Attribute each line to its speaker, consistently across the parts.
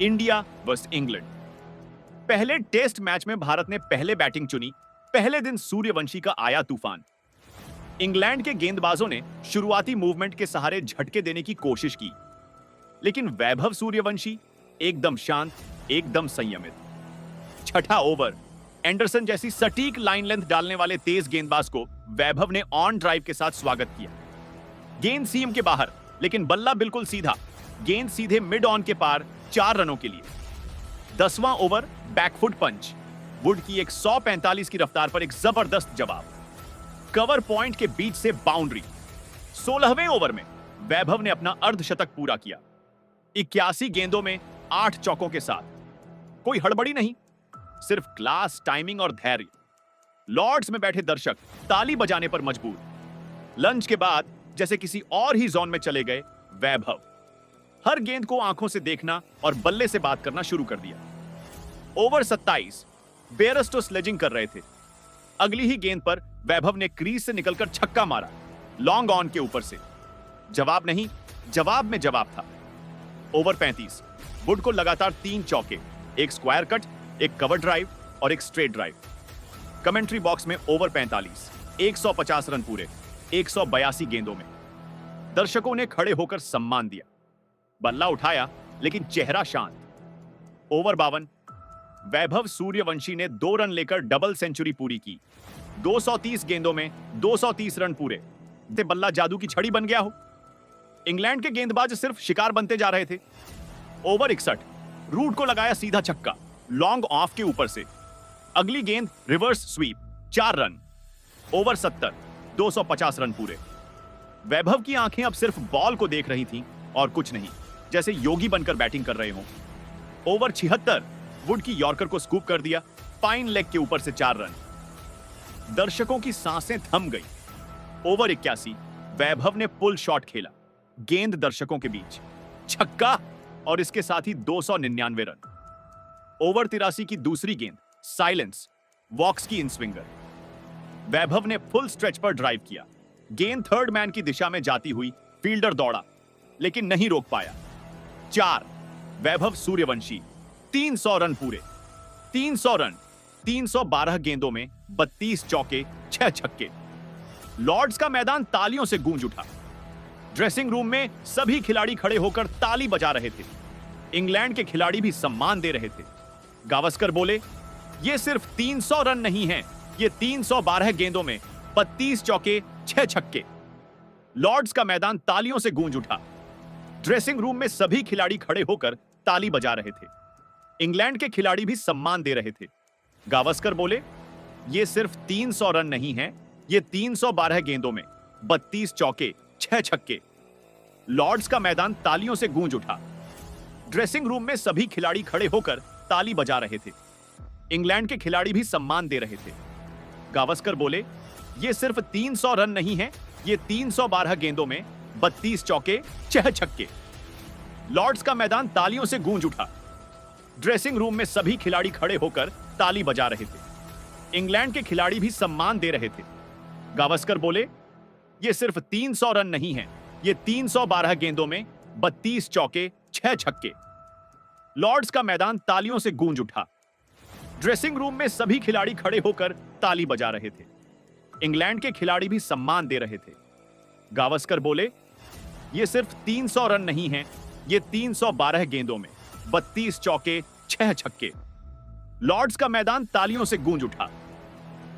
Speaker 1: India versus England. पहले test match में भारत ने पहले बैटिंग चुनी। पहले दिन सूर्यवंशी का आया तूफान। इंग्लैंड के गेंदबाजों ने शुरुआती मूवमेंट के सहारे झटके देने की कोशिश की, लेकिन वैभव सूर्यवंशी एकदम शांत, एकदम संयमित। छठा ओवर, एंडरसन जैसी सटीक लाइन लेंथ डालने वाले तेज गेंदबाज को वैभव ने ऑन ड्राइव के साथ स्वागत किया। गेंद सीम के बाहर, लेकिन बल्ला बिल्कुल सीधा। गेंद सीधे मिड ऑन के पार 4 रनों के लिए। 10वां ओवर, बैकफुट पंच। वुड की 145 की रफ्तार पर एक जबरदस्त जवाब। कवर पॉइंट के बीच से बाउंड्री। 16वें ओवर में वैभव ने अपना अर्धशतक पूरा किया। 81 गेंदों में 8 चौकों के साथ। कोई हड़बड़ी नहीं, सिर्फ क्लास, टाइमिंग और धैर्य। लॉर्ड्स में बैठे दर्शक ताली बजाने पर मजबूर। लंच के बाद जैसे किसी और ही जोन में चले गए वैभव। हर गेंद को आंखों से देखना और बल्ले से बात करना शुरू कर दिया। ओवर 27, बेयरस्टो स्लेजिंग कर रहे थे। अगली ही गेंद पर वैभव ने क्रीज से निकलकर छक्का मारा, लॉन्ग ऑन के ऊपर से। जवाब नहीं, जवाब में जवाब था। ओवर 35, वुड को लगातार 3 चौके, एक स्क्वायर कट, एक कवर ड्राइव और एक स्ट्रेट ड्राइव। कमेंट्री बॉक्स में ओवर 45, 150 रन पूरे 182 गेंदों में। दर्शकों ने खड़े होकर सम्मान दिया। बल्ला उठाया, लेकिन चेहरा शांत। ओवर 52, वैभव सूर्यवंशी ने 2 रन लेकर डबल सेंचुरी पूरी की। 230 गेंदों में 230 रन पूरे। बल्ला जादू की छड़ी बन गया हो। इंग्लैंड के गेंदबाज सिर्फ शिकार बनते जा रहे थे। ओवर 61, रूट को लगाया सीधा छक्का, लॉन्ग ऑफ के ऊपर से। अगली गेंद reverse sweep, 4 run. Over 70, 250 run पूरे। वैभव की आंखें अब सिर्फ बॉल को देख रही थीं और कुछ नहीं, जैसे योगी बनकर बैटिंग कर रहे हों। ओवर 76, वुड की यॉर्कर को स्कूप कर दिया, फाइन लेग के ऊपर से 4 रन। दर्शकों की सांसें थम गई। ओवर 81, वैभव ने पुल शॉट खेला, गेंद दर्शकों के बीच, छक्का और इसके साथ ही 299 रन। ओवर 83 की दूसरी गेंद, साइलेंस, वॉक्स की इन स्विंगर। वैभव ने फुल स्ट्रेच पर ड्राइव किया। गेंद थर्ड मैन की दिशा में जाती हुई फील्डर दौड़ा, लेकिन नहीं रोक पाया। 4, वैभव सूर्यवंशी 300 रन पूरे। 300 रन, 312 गेंदों में 32 चौके, 6 छक्के। लॉर्ड्स का मैदान तालियों से गूंज उठा। ड्रेसिंग रूम में सभी खिलाड़ी खड़े होकर ताली बजा रहे थे। इंग्लैंड के खिलाड़ी भी सम्मान दे रहे थे। गावस्कर बोले, यह सिर्फ 300 रन नहीं है, ये 312 गेंदों में 32 चौके, 6 छक्के। लॉर्ड्स का मैदान तालियों से गूंज उठा। ड्रेसिंग रूम में सभी खिलाड़ी खड़े होकर ताली बजा रहे थे। इंग्लैंड के खिलाड़ी भी सम्मान दे रहे थे। गावस्कर बोले, यह सिर्फ 300 रन नहीं है, ये 312 गेंदों में 32 चौके, 6 छक्के। लॉर्ड्स का मैदान तालियों से गूंज उठा। ड्रेसिंग रूम में सभी खिलाड़ी खड़े होकर ताली बजा रहे थे। इंग्लैंड के खिलाड़ी भी सम्मान दे रहे थे। गावस्कर बोले, यह सिर्फ 300 रन नहीं है, ये 312 गेंदों में 32 चौके, 6 छक्के। लॉर्ड्स का मैदान तालियों से गूंज उठा। ड्रेसिंग रूम में सभी खिलाड़ी खड़े होकर ताली बजा रहे थे। इंग्लैंड के खिलाड़ी भी सम्मान दे रहे थे। गावस्कर बोले, यह सिर्फ 300 रन नहीं है, ये 312 गेंदों में 32 चौके, 6 छक्के। लॉर्ड्स का मैदान तालियों से गूंज उठा। ड्रेसिंग रूम में सभी खिलाड़ी खड़े होकर ताली बजा रहे थे। इंग्लैंड के खिलाड़ी भी सम्मान दे रहे थे। गावस्कर बोले, यह सिर्फ 300 रन नहीं है, ये 312 गेंदों में 32 चौके, 6 छक्के। लॉर्ड्स का मैदान तालियों से गूंज उठा।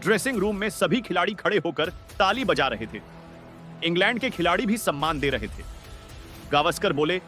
Speaker 1: ड्रेसिंग रूम में सभी खिलाड़ी खड़े होकर ताली बजा रहे थे। इंग्लैंड के खिलाड़ी भी सम्मान दे रहे थे। गावस्कर बोले,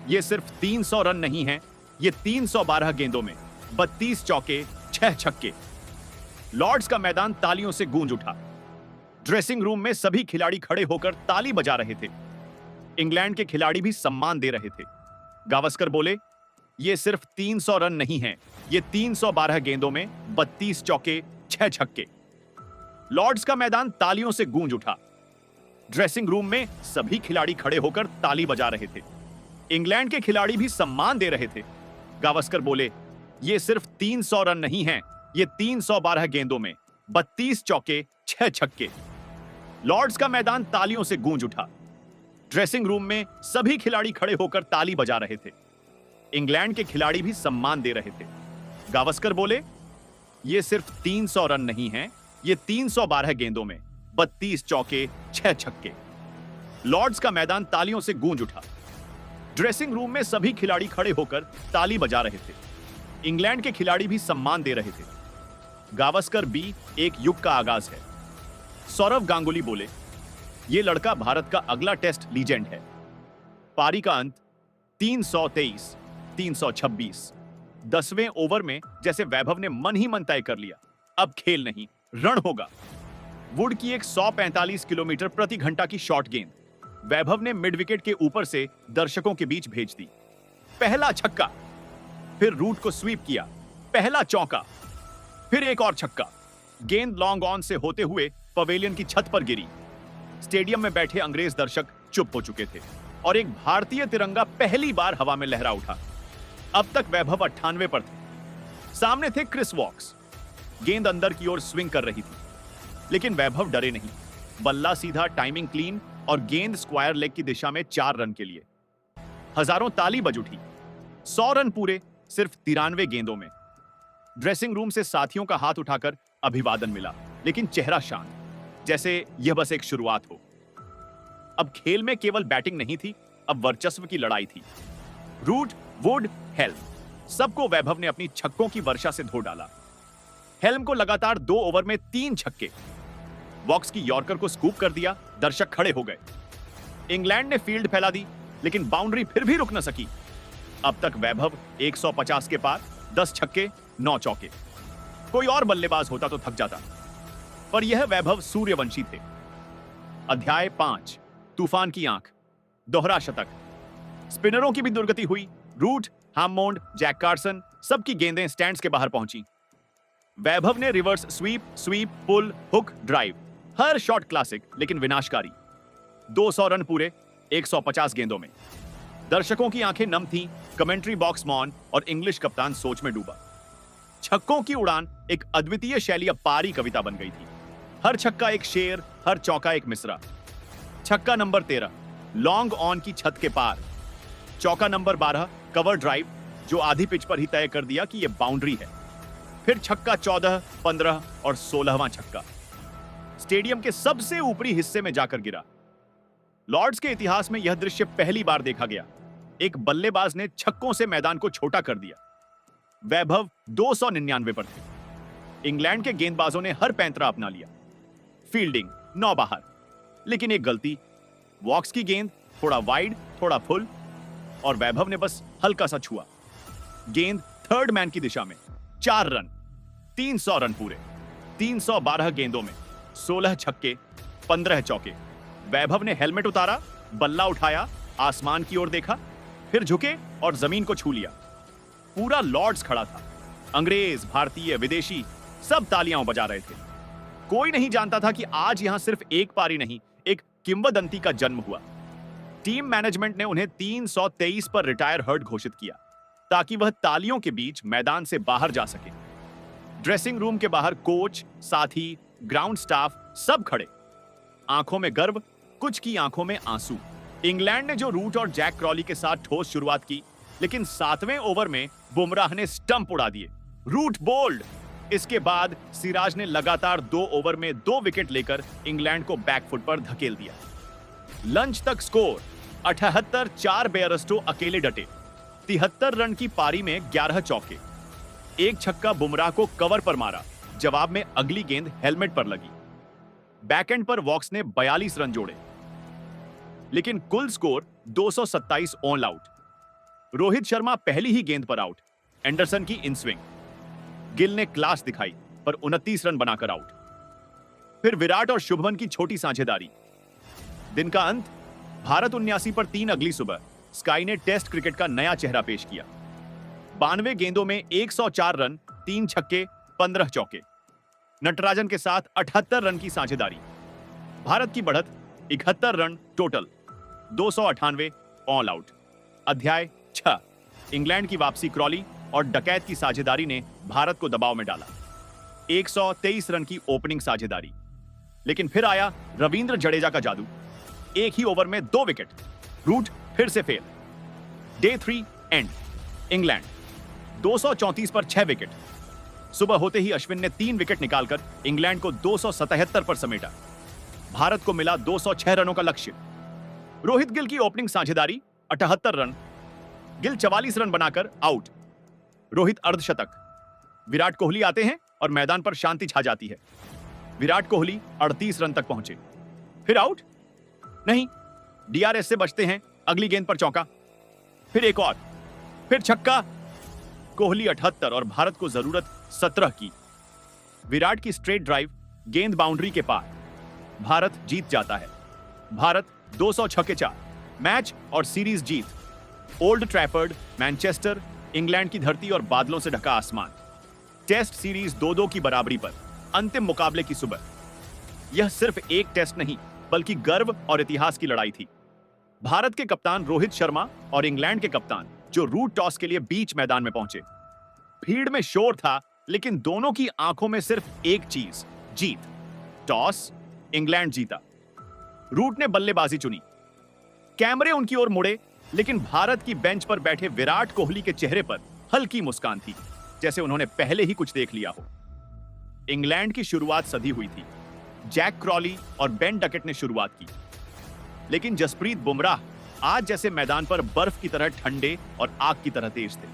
Speaker 1: यह सिर्फ 300 रन नहीं है, ये 312 गेंदों में 32 चौके, 6 छक्के। लॉर्ड्स का मैदान तालियों से गूंज उठा। ड्रेसिंग रूम में सभी खिलाड़ी खड़े होकर ताली बजा रहे थे। इंग्लैंड के खिलाड़ी भी सम्मान दे रहे थे। गावस्कर बोले, यह सिर्फ 300 रन नहीं है, ये 312 गेंदों में 32 चौके, 6 छक्के। लॉर्ड्स का मैदान तालियों से गूंज उठा। ड्रेसिंग रूम में सभी खिलाड़ी खड़े होकर ताली बजा रहे थे। इंग्लैंड के खिलाड़ी भी सम्मान दे रहे थे। गावस्कर बोले, यह सिर्फ 300 रन नहीं है, ये 312 गेंदों में 32 चौके, 6 छक्के। लॉर्ड्स का मैदान तालियों से गूंज उठा। ड्रेसिंग रूम में सभी खिलाड़ी खड़े होकर ताली बजा रहे थे। इंग्लैंड के खिलाड़ी भी सम्मान दे रहे थे। गावस्कर बोले, ये सिर्फ 300 रन नहीं है, ये 312 गेंदों में 32 चौके 6 छक्के। लॉर्ड्स का मैदान तालियों से गूंज उठा। ड्रेसिंग रूम में सभी खिलाड़ी खड़े होकर ताली बजा रहे थे। इंग्लैंड के खिलाड़ी भी सम्मान दे रहे थे। गावस्कर भी एक युग का आगाज है। सौरव गांगुली बोले, ये लड़का भारत का अगला टेस्ट लीजेंड है। पारी का अंत 323, 326। 10वें ओवर में जैसे वैभव ने मन ही मन तय कर लिया, अब खेल नहीं, रण होगा। वुड की एक 145 किलोमीटर प्रति घंटा की शॉर्ट गेंद वैभव ने मिड विकेट के ऊपर से दर्शकों के बीच भेज दी। पहला छक्का, फिर रूट को स्वीप किया, पहला चौका, फिर एक और छक्का। गेंद लॉन्ग ऑन से होते हुए पवेलियन की छत पर गिरी। स्टेडियम में बैठे अंग्रेज दर्शक चुप हो चुके थे और एक भारतीय तिरंगा पहली बार हवा में लहरा उठा। अब तक वैभव 98 पर थे। सामने थे क्रिस वॉक्स। गेंद अंदर की ओर स्विंग कर रही थी, लेकिन वैभव डरे नहीं। बल्ला सीधा, टाइमिंग क्लीन और गेंद स्क्वायर लेग की दिशा में 4 रन के लिए। हजारों ताली बज उठी। 100 रन पूरे सिर्फ 93 गेंदों में। ड्रेसिंग रूम से साथियों का हाथ उठाकर अभिवादन मिला, लेकिन चेहरा शांत, जैसे यह बस एक शुरुआत हो। अब खेल में केवल बैटिंग नहीं थी, अब वर्चस्व की लड़ाई थी। रूट, वुड, हेल्म, सबको वैभव ने अपनी छक्कों की वर्षा से धो डाला। हेल्म को लगातार 2 ओवर में 3 छक्के। वॉक्स की यॉर्कर को स्कूप कर दिया। दर्शक खड़े हो गए। इंग्लैंड ने फील्ड फैला दी, लेकिन बाउंड्री फिर भी रुक न सकी। अब तक वैभव 150 के पार, 10 छक्के 9 चौके। कोई और बल्लेबाज होता तो थक जाता, पर यह वैभव सूर्यवंशी थे। अध्याय 5, तूफान की आंख। दोहरा शतक। स्पिनरों की भी दुर्गति हुई। रूट, हाममोंड, जैक कार्सन, सबकी गेंदें स्टैंड्स के बाहर पहुंची। वैभव ने रिवर्स स्वीप, स्वीप, पुल, हुक, ड्राइव, हर शॉट क्लासिक लेकिन विनाशकारी। 200 रन पूरे 150 गेंदों में। दर्शकों की आंखें नम थीं, कमेंट्री बॉक्स मौन और इंग्लिश कप्तान सोच में डूबा। छक्कों की उड़ान एक अद्वितीय शैली, अब पारी कविता बन गई थी। हर छक्का एक शेर, हर चौका एक मिसरा। छक्का नंबर 13, लॉन्ग ऑन की छत के पार। चौका नंबर 12, कवर ड्राइव, जो आधी पिच पर ही तय कर दिया कि यह बाउंड्री है। फिर छक्का 14, 15 और 16वां छक्का स्टेडियम के सबसे ऊपरी हिस्से में जाकर गिरा। लॉर्ड्स के इतिहास में यह दृश्य पहली बार देखा गया। एक बल्लेबाज ने छक्कों से मैदान को छोटा कर दिया। वैभव 299 पर थे। इंग्लैंड के गेंदबाजों ने हर पैंतरा अपना लिया। फील्डिंग 9 बाहर, लेकिन एक गलती। वॉक्स की गेंद थोड़ा वाइड, थोड़ा फुल, और वैभव ने बस हल्का सा छुआ। गेंद थर्ड मैन की दिशा में। 4 रन, 300 रन पूरे 312 गेंदों में। 16 छक्के, 15 चौके। वैभव ने हेलमेट उतारा, बल्ला उठाया, आसमान की ओर देखा, फिर झुके और जमीन को छू लिया। पूरा लॉर्ड्स खड़ा था। अंग्रेज, भारतीय, विदेशी सब तालियां बजा रहे थे। कोई नहीं जानता था कि आज यहां सिर्फ एक पारी नहीं, एक किंवदंती का जन्म हुआ। टीम मैनेजमेंट ने उन्हें 323 पर रिटायर हर्ट घोषित किया, ताकि वह तालियों के बीच मैदान से बाहर जा सके। ड्रेसिंग रूम के बाहर कोच, साथी, ग्राउंड स्टाफ सब खड़े। आंखों में गर्व, कुछ की आंखों में आंसू। इंग्लैंड ने जो रूट और जैक क्रॉली के साथ ठोस शुरुआत की, लेकिन 7वें ओवर में बुमराह ने स्टंप उड़ा दिए। Root bowled. इसके बाद सिराज ने लगातार 2 ओवर में 2 विकेट लेकर इंग्लैंड को बैकफुट पर धकेल दिया। लंच तक स्कोर 78, 4 बेयरस्टो अकेले डटे। 73 रन की पारी में 11 चौके। एक छक्का बुमराह को कवर पर मारा, जवाब में अगली गेंद हेलमेट पर लगी। बैकएंड पर वॉक्स ने 42 रन जोड़े, लेकिन कुल score 227 all out. Rohit Sharma पहली ही गेंद पर आउट। एंडरसन की इन स्विंग। गिल ने क्लास दिखाई, पर 29 रन बनाकर आउट। फिर विराट और शुभमन की छोटी साझेदारी। दिन का अंत। भारत 79 पर 3 अगली सुबह स्काई ने टेस्ट क्रिकेट का नया चेहरा पेश किया। 92 गेंदों में 104 रन, 3 छक्के, 15 चौके। नटराजन के साथ 78 रन की साझेदारी। भारत की बढ़त 71 रन टोटल, 298 ऑल आउट। अध्याय 6, इंग्लैंड की वापसी। क्रॉली और डकैत की साझेदारी ने भारत को दबाव में डाला। 123 रन की ओपनिंग साझेदारी, लेकिन फिर आया रविंद्र जडेजा का जादू। एक ही ओवर में 2 विकेट। रूट फिर से फेल। Day 3 and. इंग्लैंड 234 पर 6 विकेट। सुबह होते ही अश्विन ने 3 विकेट निकालकर इंग्लैंड को 277 पर समेटा। भारत को मिला 206 रनों का लक्ष्य। रोहित गिल की ओपनिंग साझेदारी 78 रन, गिल 44 रन बनाकर आउट। रोहित अर्धशतक। विराट कोहली आते हैं और मैदान पर शांति छा जाती है। विराट कोहली 38 रन तक पहुंचे, फिर आउट नहीं, डीआरएस से बचते हैं। अगली गेंद पर चौका, फिर एक और, फिर छक्का। कोहली 78 और भारत को जरूरत 17 की। विराट की स्ट्रेट ड्राइव गेंद बाउंड्री के पार, भारत जीत जाता है। भारत 206 मैच और सीरीज जीत। ओल्ड ट्रैफर्ड, मैनचेस्टर, इंग्लैंड की धरती और बादलों से ढका आसमान। टेस्ट सीरीज 2-2 की बराबरी पर अंतिम मुकाबले की सुबह। यह सिर्फ एक टेस्ट नहीं बल्कि गर्व और इतिहास की लड़ाई थी। भारत के कप्तान रोहित शर्मा और इंग्लैंड के कप्तान जो रूट टॉस के लिए बीच मैदान में पहुंचे। भीड़ में शोर था लेकिन दोनों की आंखों में सिर्फ एक चीज, जीत। टॉस इंग्लैंड जीता। रूट ने बल्लेबाजी चुनी। कैमरे उनकी ओर मुड़े लेकिन भारत की बेंच पर बैठे विराट कोहली के चेहरे पर हल्की मुस्कान थी, जैसे उन्होंने पहले ही कुछ देख लिया हो। इंग्लैंड की शुरुआत सधी हुई थी। जैक क्रॉली और बेन डकेट ने शुरुआत की, लेकिन जसप्रीत बुमराह आज जैसे मैदान पर बर्फ की तरह ठंडे और आग की तरह तेज थे।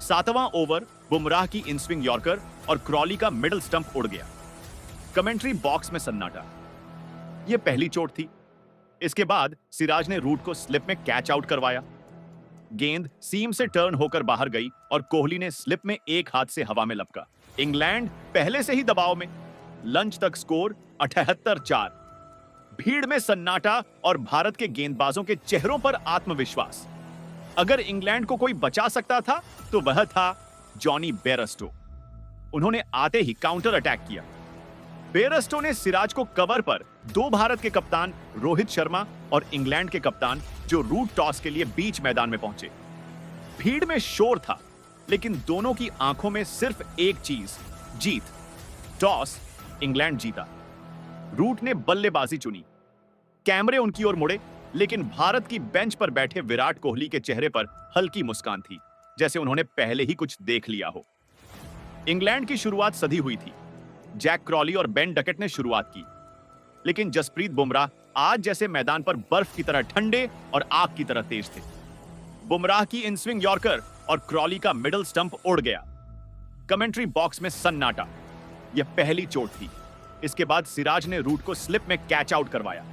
Speaker 1: 7वां ओवर बुमराह की इन स्विंग यॉर्कर और क्रॉली का मिडिल स्टंप उड़ गया। कमेंट्री बॉक्स में सन्नाटा। यह पहली चोट थी। इसके बाद सिराज ने रूट को स्लिप में कैच आउट करवाया। गेंद सीम से टर्न होकर बाहर गई और कोहली ने स्लिप में एक हाथ से हवा में लपका। इंग्लैंड पहले से ही दबाव में। लंच तक स्कोर 78-4। भीड़ में सन्नाटा और भारत के गेंदबाजों के चेहरों पर आत्मविश्वास। अगर इंग्लैंड को कोई बचा सकता था तो वह था जॉनी बेयरस्टो। उन्होंने आते ही काउंटर अटैक किया। बेयरस्टो ने सिराज को कवर पर दो भारत के कप्तान रोहित शर्मा और इंग्लैंड के कप्तान जो रूट टॉस के लिए बीच मैदान में पहुंचे। भीड़ में शोर था लेकिन दोनों की आंखों में सिर्फ एक चीज, जीत। टॉस इंग्लैंड जीता। रूट ने बल्लेबाजी चुनी। कैमरे उनकी ओर मुड़े लेकिन भारत की बेंच पर बैठे विराट कोहली के चेहरे पर हल्की मुस्कान थी, जैसे उन्होंने पहले ही कुछ देख लिया हो। इंग्लैंड की शुरुआत सधी हुई थी। जैक क्रॉली और बेन डकेट ने शुरुआत की, लेकिन जसप्रीत बुमराह आज जैसे मैदान पर बर्फ की तरह ठंडे और आग की तरह तेज थे। बुमराह की इन स्विंग यॉर्कर और क्रॉली का मिडिल स्टंप उड़ गया। कमेंट्री बॉक्स में सन्नाटा। यह पहली चोट थी। इसके बाद सिराज ने रूट को स्लिप में कैच आउट करवाया।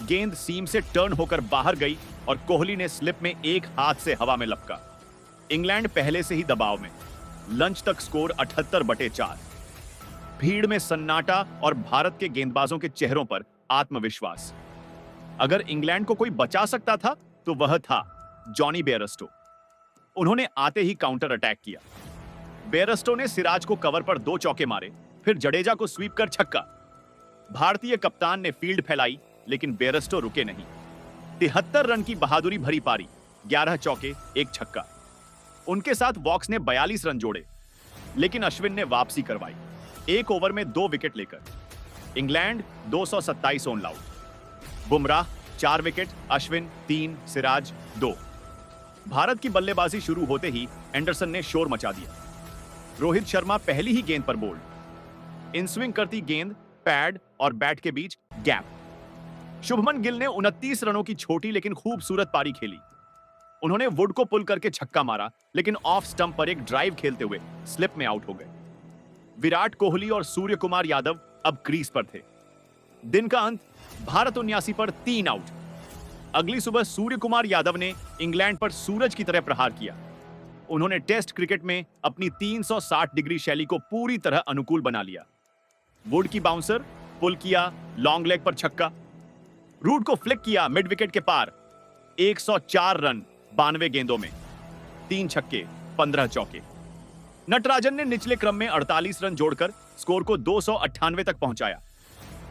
Speaker 1: गेंद सीम से टर्न होकर बाहर गई और कोहली ने स्लिप में एक हाथ से हवा में लपका। इंग्लैंड पहले से ही दबाव में। लंच तक स्कोर 78/4। भीड़ में सन्नाटा और भारत के गेंदबाजों के चेहरों पर आत्मविश्वास। अगर इंग्लैंड को कोई बचा सकता था तो वह था जॉनी बेयरस्टो। उन्होंने आते ही काउंटर अटैक किया। बेयरस्टो ने सिराज को कवर पर 2 चौके मारे, फिर जडेजा को स्वीप कर छक्का। भारतीय कप्तान ने फील्ड फैलाई लेकिन बेयरस्टो रुके नहीं। 73 रन की बहादुरी भरी पारी, 11 चौके, 1 छक्का। उनके साथ वॉक्स ने 42 रन जोड़े, लेकिन अश्विन ने वापसी करवाई, 1 ओवर में 2 विकेट लेकर। England 227 on out. Bumrah 4 wicket, Ashwin 3, Siraj 2। Bharat की बल्लेबाजी शुरू होते ही एंडरसन ने शोर मचा दिया। रोहित शर्मा पहली ही गेंद पर बोल्ड। इन स्विंग करती गेंद, पैड और बैट के बीच गैप। शुभमन गिल ने 29 रनों की छोटी लेकिन खूबसूरत पारी खेली। उन्होंने वुड को पुल करके छक्का मारा, लेकिन ऑफ स्टंप पर एक ड्राइव खेलते हुए स्लिप में आउट हो गए। विराट कोहली और सूर्य कुमार यादव अब क्रीज पर थे। दिन का अंत, भारत 79 पर 3 आउट। अगली सुबह सूर्य कुमार यादव ने इंग्लैंड पर सूरज की तरह प्रहार किया। उन्होंने टेस्ट क्रिकेट में अपनी 360 डिग्री शैली को पूरी तरह अनुकूल बना लिया। वुड की बाउंसर, पुल किया, लॉन्ग लेग पर छक्का। रूट को फ्लिक किया मिड विकेट के पार। 104 रन 92 गेंदों में, 3 छक्के, 15 चौके। नटराजन ने निचले क्रम में 48 रन जोड़कर स्कोर को 298 तक पहुंचाया।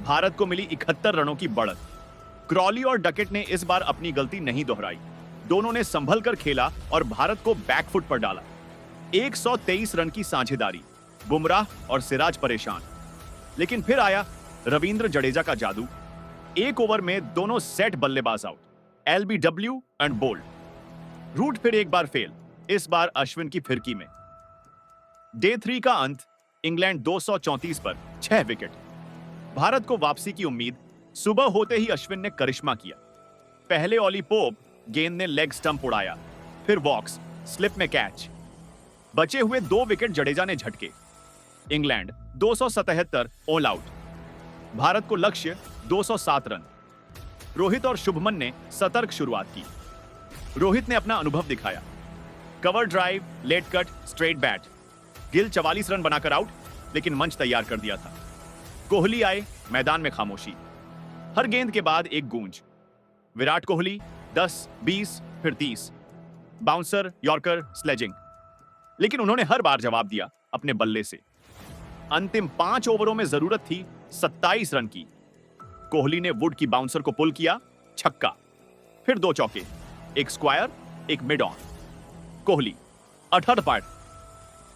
Speaker 1: भारत को मिली 71 रनों की बढ़त। क्रॉली और डकेट ने इस बार अपनी गलती नहीं दोहराई। दोनों ने संभल कर खेला और भारत को बैकफुट पर डाला। 123 रन की साझेदारी। बुमराह और सिराज परेशान, लेकिन फिर आया रविंद्र जडेजा का जादू। 1 ओवर में दोनों सेट बल्लेबाज out, LBW and bowled. Root फिर एक बार फेल। इस बार अश्विन की फिरकी में। डे 3 का अंत, इंग्लैंड 234 पर 6 विकेट। भारत को वापसी की उम्मीद। सुबह होते ही अश्विन ने करिश्मा किया। पहले ऑली पोप गेंद ने लेग स्टंप उड़ाया, फिर वॉक्स, स्लिप में कैच। बचे हुए 2 विकेट जडेजा ने झटके। England 277 all out. भारत को लक्ष्य 207 रन। रोहित और शुभमन ने सतर्क शुरुआत की। रोहित ने अपना अनुभव दिखाया। Cover drive, late cut, straight bat. Gill 44 run बनाकर आउट, लेकिन मंच तैयार कर दिया था। कोहली आए, मैदान में खामोशी। हर गेंद के बाद एक गूंज। विराट कोहली 10, 20, फिर 30। Bouncer, yorker, sledging. लेकिन उन्होंने हर बार जवाब दिया अपने बल्ले से। अंतिम 5 ओवरों में जरूरत थी 27 रन की। कोहली ने वुड की बाउंसर को पुल किया, छक्का। फिर 2 चौके, एक स्क्वायर, एक मिड ऑन। कोहली 68 पार।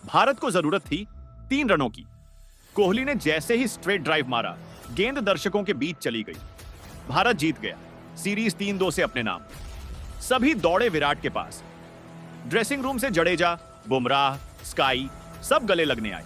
Speaker 1: भारत को जरूरत थी 3 रनों की। कोहली ने जैसे ही स्ट्रेट ड्राइव मारा, गेंद दर्शकों के बीच चली गई। भारत जीत गया सीरीज 3-2 से अपने नाम। सभी दौड़े विराट के पास। ड्रेसिंग रूम से जडेजा, बुमराह, स्काई सब गले लगने आए।